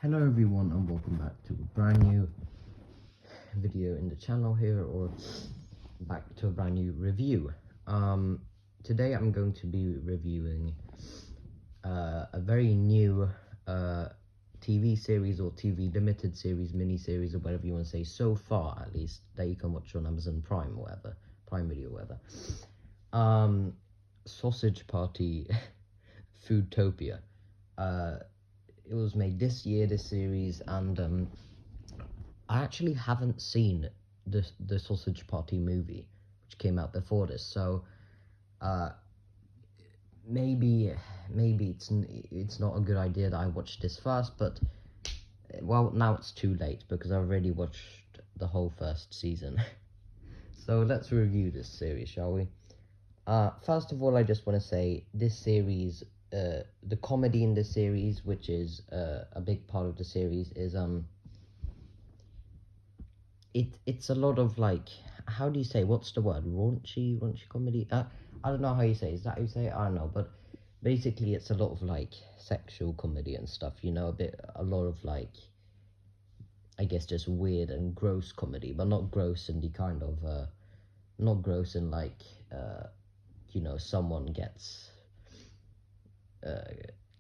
Hello everyone and welcome back to a brand new video in the channel here, or back to a brand new review. Today I'm going to be reviewing a very new TV series, or TV limited series, mini series, or whatever you want to say, so far at least, that you can watch on Amazon Prime or whatever, Prime Video or whatever. Sausage Party Foodtopia. It was made this year, this series, and I actually haven't seen the Sausage Party movie, which came out before this, so maybe it's not a good idea that I watch this first, but well, now it's too late because I've already watched the whole first season. So let's review this series, shall we? First of all, I just want to say this series, the comedy in this series, which is a big part of the series, is it's a lot of, like, how do you say, what's the word, raunchy comedy? I don't know how you say. Is that how you say it? I don't know, but basically it's a lot of like sexual comedy and stuff, you know, a lot of, like, I guess just weird and gross comedy, but not gross in the kind of not gross in like you know, someone gets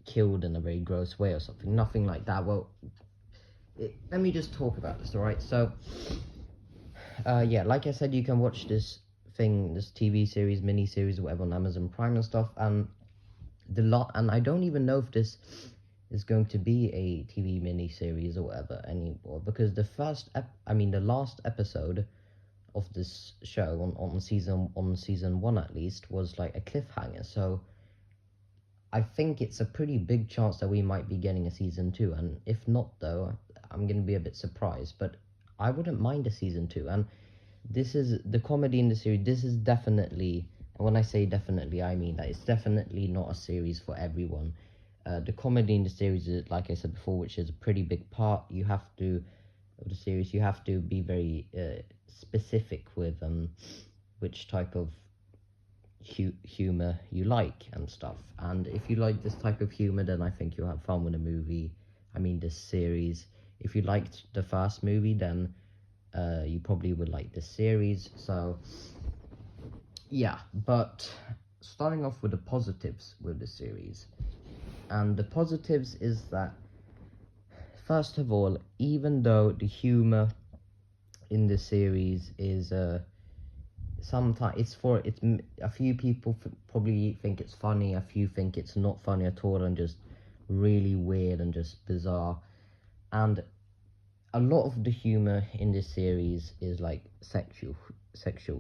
killed in a very gross way or something. Nothing like that. Well, let me just talk about this, alright? So yeah, like I said, you can watch this TV series, mini series, whatever, on Amazon Prime and stuff, and and I don't even know if this is going to be a TV mini series or whatever anymore, because the last episode of this show on season 1 at least was like a cliffhanger. So I think it's a pretty big chance that we might be getting a season 2, and if not, though, I'm gonna be a bit surprised, but I wouldn't mind a season 2. And this is the comedy in the series. This is definitely, and when I say definitely, I mean that it's definitely not a series for everyone. The comedy in the series is, like I said before, which is a pretty big part. You have to be very specific with which type of humor you like and stuff. And if you like this type of humor, then I think you'll have fun with this series. If you liked the first movie, then you probably would like this series. So yeah, but starting off with the positives with the series, and the positives is that, first of all, even though the humor in the series is sometimes a few people probably think it's funny, a few think it's not funny at all and just really weird and just bizarre, and a lot of the humor in this series is like sexual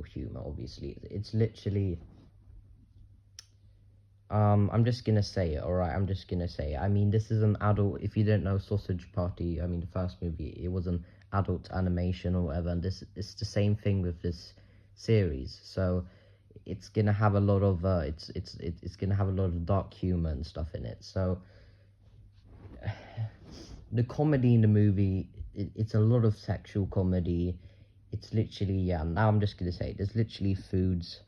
humor. Obviously, it's literally I'm just gonna say it, alright? I'm just gonna say it. I mean, this is an adult. If you don't know Sausage Party, I mean, the first movie, it was an adult animation or whatever, and it's the same thing with this series. So it's gonna have a lot of it's gonna have a lot of dark humor and stuff in it. So the comedy in the movie, it's a lot of sexual comedy. It's literally, yeah, now I'm just gonna say it, there's literally foods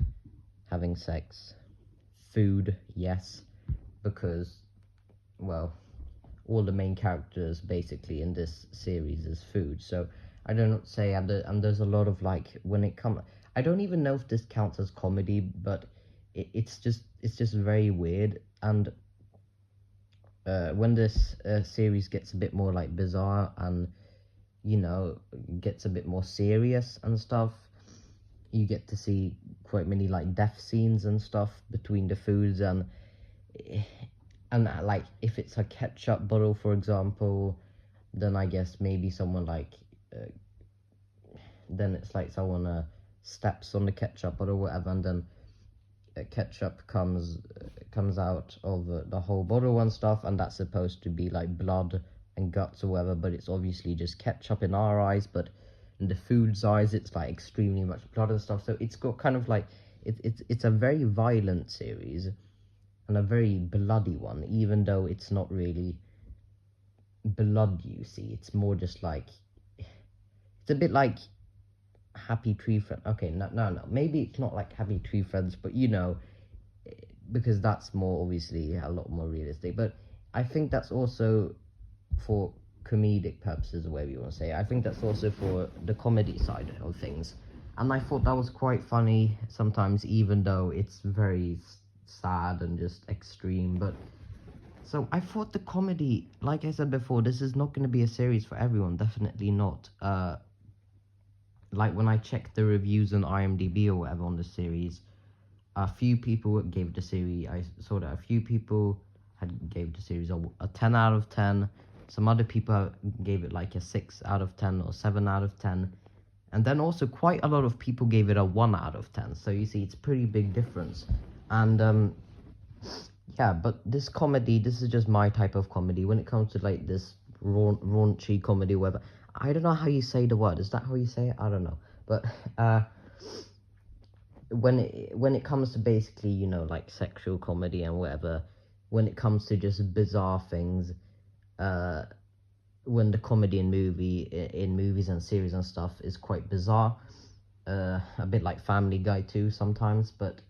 having sex. Food, yes, because, well, all the main characters basically in this series is food. So I don't say, and there's a lot of, like, I don't even know if this counts as comedy, but it's just very weird. And when this series gets a bit more like bizarre and, you know, gets a bit more serious and stuff, you get to see quite many like death scenes and stuff between the foods, and like, if it's a ketchup bottle, for example, then I guess maybe someone like then it's like someone steps on the ketchup bottle or whatever, and then ketchup comes out of the whole bottle and stuff, and that's supposed to be like blood and guts or whatever, but it's obviously just ketchup in our eyes. But in the food's eyes, it's like extremely much blood and stuff. So it's got kind of like, it's a very violent series and a very bloody one, even though it's not really blood, you see. It's more just like, it's a bit like Happy Tree Friends. Okay, no, maybe it's not like Happy Tree Friends, but you know, because that's more, obviously, a lot more realistic. But I think that's also for comedic purposes, or whatever you want to say. I think that's also for the comedy side of things. And I thought that was quite funny sometimes, even though it's very sad and just extreme. But so I thought the comedy, like I said before, this is not going to be a series for everyone. Definitely not. Like when I checked the reviews on IMDb or whatever on the series, a few people gave the series. I saw that a few people gave the series a 10 out of 10. Some other people gave it like a 6 out of 10 or 7 out of 10. And then also quite a lot of people gave it a 1 out of 10. So you see, it's pretty big difference. And yeah, but this comedy, this is just my type of comedy. When it comes to like this raunchy comedy, whatever, I don't know how you say the word. Is that how you say it? I don't know. But when it comes to basically, you know, like sexual comedy and whatever, when it comes to just bizarre things, when the comedy in movies and series and stuff is quite bizarre, a bit like Family Guy too sometimes, but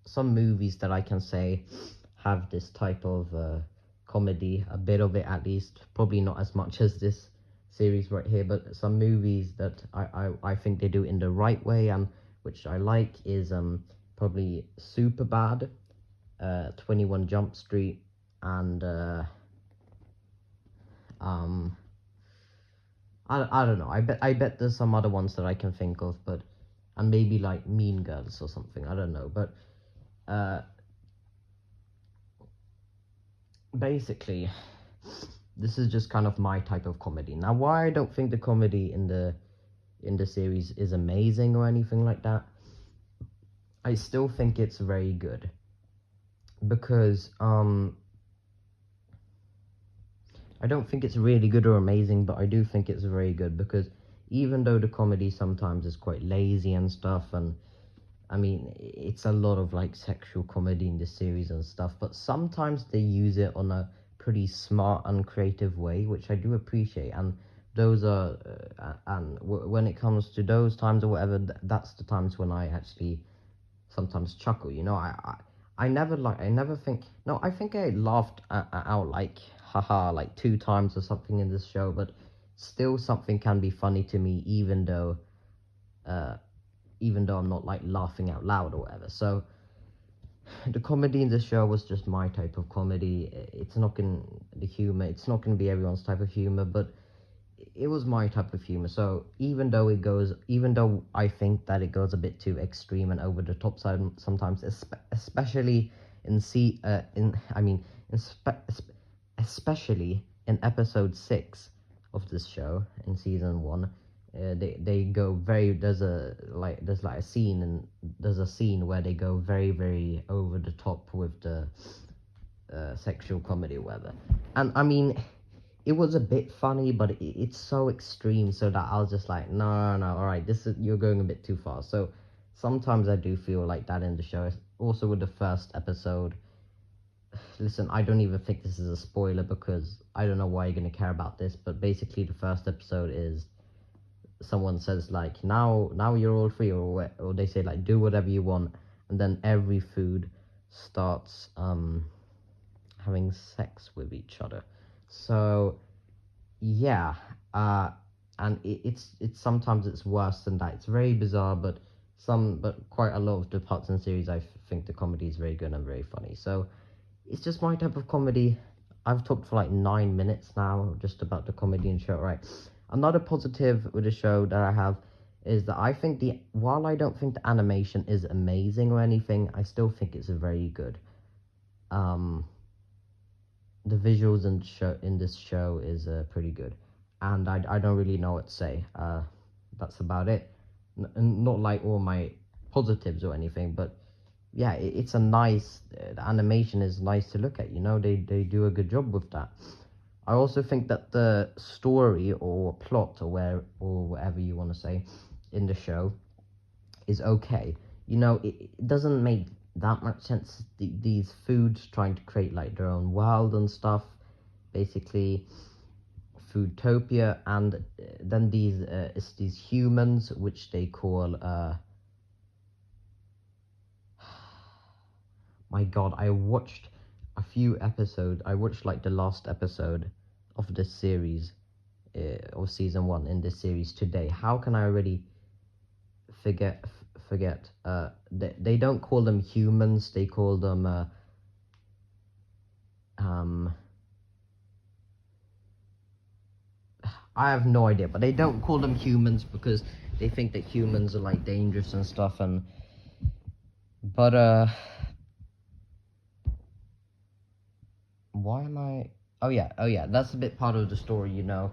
some movies that I can say have this type of comedy, a bit of it at least, probably not as much as this series right here, but some movies that I think they do in the right way, and which I like, is probably Superbad, 21 Jump Street, and I don't know, I bet there's some other ones that I can think of, but, and maybe like Mean Girls or something, I don't know, but basically this is just kind of my type of comedy. Now, why I don't think the comedy in the series is amazing or anything like that, I still think it's very good, because I don't think it's really good or amazing, but I do think it's very good, because even though the comedy sometimes is quite lazy and stuff, and I mean, it's a lot of like sexual comedy in this series and stuff, but sometimes they use it on a pretty smart and creative way, which I do appreciate. And those are, when it comes to those times or whatever, that's the times when I actually sometimes chuckle. You know, I never think. No, I think I laughed out like haha like 2 times or something in this show, but still something can be funny to me, even though I'm not like laughing out loud or whatever. So the comedy in this show was just my type of comedy. It's not gonna, the humor, it's not gonna be everyone's type of humor, but it was my type of humor. So even though I think that it goes a bit too extreme and over the top side sometimes, especially especially in episode 6 of this show in season 1, they go very, there's a scene where they go very, very over the top with the sexual comedy or whatever, and I mean, it was a bit funny, but it's so extreme, so that I was just like, no, all right, you're going a bit too far. So sometimes I do feel like that in the show. Also with the first episode, listen, I don't even think this is a spoiler, because I don't know why you're gonna care about this, but basically the first episode is, someone says like, now you're all free, or they say like, do whatever you want, and then every food starts having sex with each other. So yeah, and it's sometimes it's worse than that. It's very bizarre, but quite a lot of the parts in the series, I think the comedy is very good and very funny. So it's just my type of comedy. I've talked for like 9 minutes now just about the comedy and show, right? Another positive with the show that I have is that I think while I don't think the animation is amazing or anything, I still think it's very good. The visuals in this show is pretty good, and I don't really know what to say. That's about it. Not like all my positives or anything, but yeah, it's a nice, the animation is nice to look at, you know, they do a good job with that. I also think that the story or plot or whatever you want to say in the show is okay. You know, it doesn't make that much sense, these foods trying to create like their own world and stuff, basically Foodtopia, and then these humans which they call my god, a few episodes. I watched like the last episode of this series, of season 1 in this series today. How can I already forget? They don't call them humans. They call them I have no idea, but they don't call them humans because they think that humans are like dangerous and stuff. And but why am I? Oh yeah, that's a bit part of the story, you know.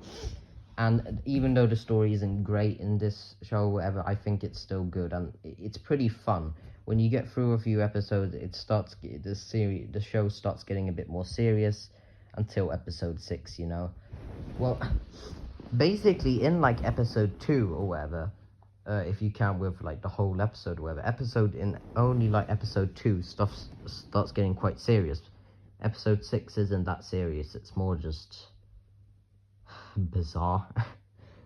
And even though the story isn't great in this show or whatever, I think it's still good, and it's pretty fun. When you get through a few episodes, the show starts getting a bit more serious until episode 6, you know. Well, basically in like episode 2 or whatever, if you count with like the whole episode or whatever, only like episode 2 stuff starts getting quite serious. Episode 6 isn't that serious, it's more just bizarre.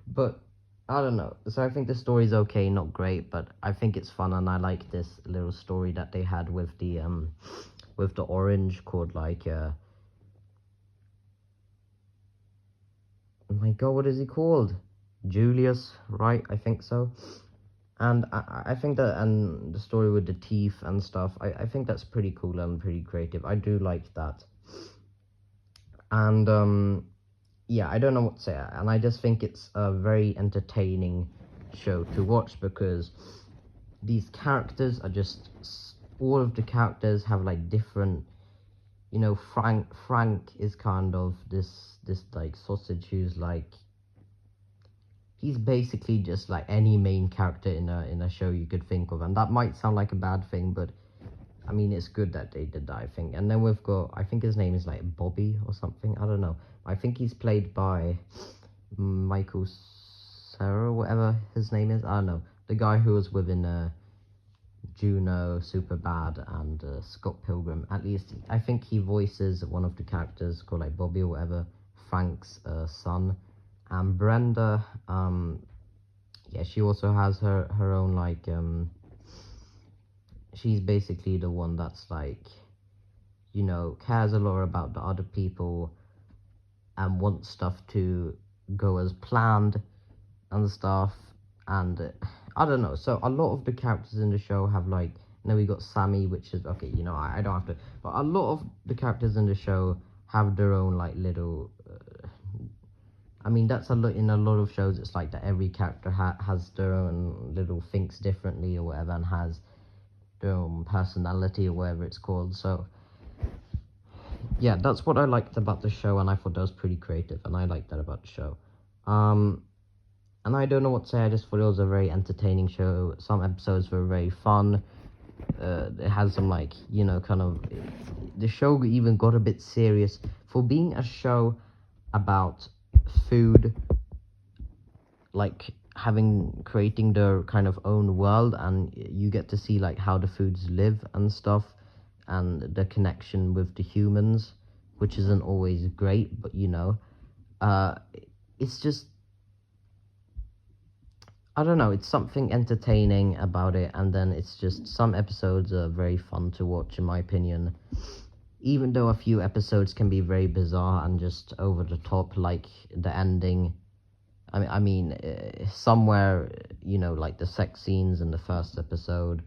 But I don't know, so I think the story's okay, not great, but I think it's fun, and I like this little story that they had with the orange called like oh my god, what is he called? Julius, right? I think so. And I think that, and the story with the teeth and stuff, I think that's pretty cool and pretty creative. I do like that. And yeah, I don't know what to say, and I just think it's a very entertaining show to watch because these characters are just, all of the characters have like different, you know. Frank is kind of this like sausage who's like, he's basically just like any main character in a show you could think of, and that might sound like a bad thing, but I mean, it's good that they did that, I think. And then we've got, I think his name is like Bobby or something, I don't know. I think he's played by Michael Cera, whatever his name is, I don't know. The guy who was within Juno, Superbad, and Scott Pilgrim. At least, I think he voices one of the characters called like Bobby or whatever, Frank's son. And Brenda, yeah, she also has her own like, she's basically the one that's like, you know, cares a lot about the other people and wants stuff to go as planned and stuff. And I don't know, so a lot of the characters in the show have like, now we got Sammy, which is okay, you know, I don't have to, but a lot of the characters in the show have their own like little I mean, that's a lot in a lot of shows. It's like that every character has their own little, thinks differently or whatever, and has their own personality or whatever it's called. So yeah, that's what I liked about the show, and I thought that was pretty creative, and I liked that about the show. And I don't know what to say. I just thought it was a very entertaining show. Some episodes were very fun. It had some like, you know, kind of, the show even got a bit serious for being a show about food, like creating their kind of own world, and you get to see like how the foods live and stuff, and the connection with the humans, which isn't always great, but you know, it's just, I don't know, it's something entertaining about it. And then it's just, some episodes are very fun to watch, in my opinion, even though a few episodes can be very bizarre and just over the top, like the ending. I mean, somewhere, you know, like the sex scenes in the first episode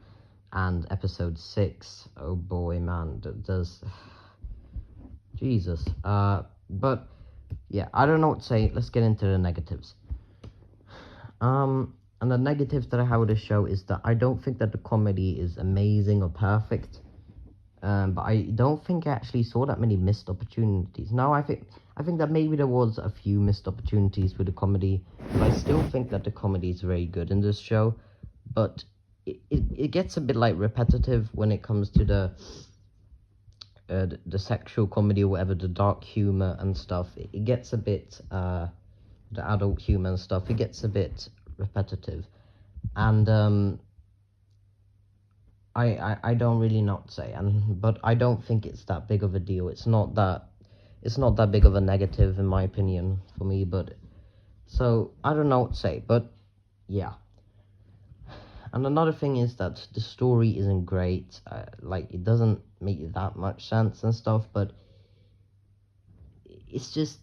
and episode 6. Oh boy, man, does Jesus. But yeah, I don't know what to say. Let's get into the negatives. And the negatives that I have with the show is that I don't think that the comedy is amazing or perfect. But I don't think I actually saw that many missed opportunities. Now, I think that maybe there was a few missed opportunities with the comedy, but I still think that the comedy is very good in this show. But it gets a bit like repetitive when it comes to the sexual comedy or whatever, the dark humor and stuff. It gets a bit the adult humor and stuff. It gets a bit repetitive, and I don't really know what to say, but I don't think it's that big of a deal. It's not that big of a negative, in my opinion, for me. But so I don't know what to say, but yeah. And another thing is that the story isn't great. Like, it doesn't make that much sense and stuff, but it's just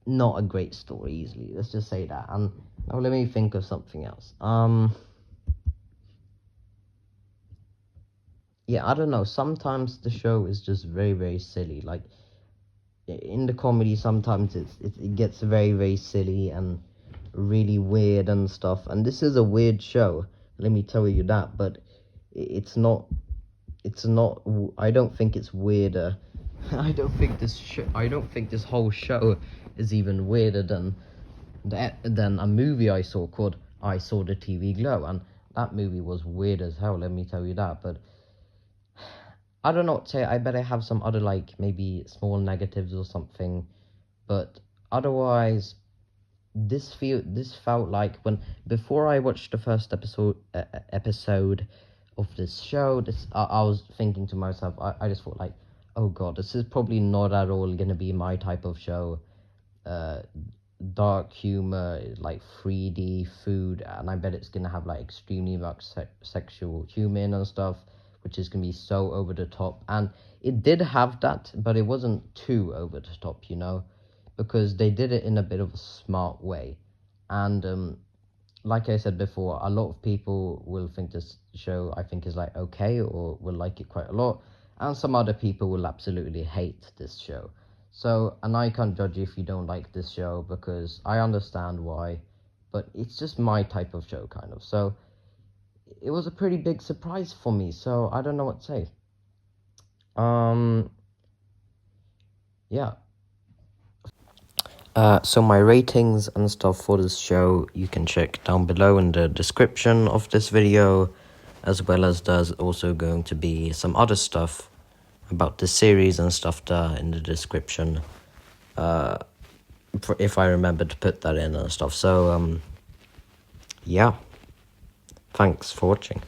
not a great story easily. Let's just say that. And now let me think of something else. Yeah, I don't know. Sometimes the show is just very, very silly. Like, in the comedy, sometimes it gets very, very silly and really weird and stuff. And this is a weird show, let me tell you that. But it's not. It's not. I don't think it's weirder. I don't think this whole show is even weirder than a movie I saw called I Saw the TV Glow, and that movie was weird as hell. Let me tell you that. But I don't know what to say. I bet I have some other, like, maybe small negatives or something. But otherwise, this felt like when before I watched the first episode of this show. I was thinking to myself. I just thought, like, oh god, this is probably not at all gonna be my type of show. Uh, Dark humor, like 3D food, and I bet it's gonna have like extremely much sexual humor and stuff, which is gonna be so over the top. And it did have that, but it wasn't too over the top, because they did it in a bit of a smart way. And like I said before, a lot of people will think this show, I think, is like okay, or will like it quite a lot, and some other people will absolutely hate this show. So, and I can't judge you if you don't like this show, because I understand why, but it's just my type of show, kind of. So, it was a pretty big surprise for me, so I don't know what to say. Yeah. So my ratings and stuff for this show, you can check down below in the description of this video, as well as there's also going to be some other stuff about the series and stuff there in the description, if I remember to put that in and stuff. So, yeah, thanks for watching.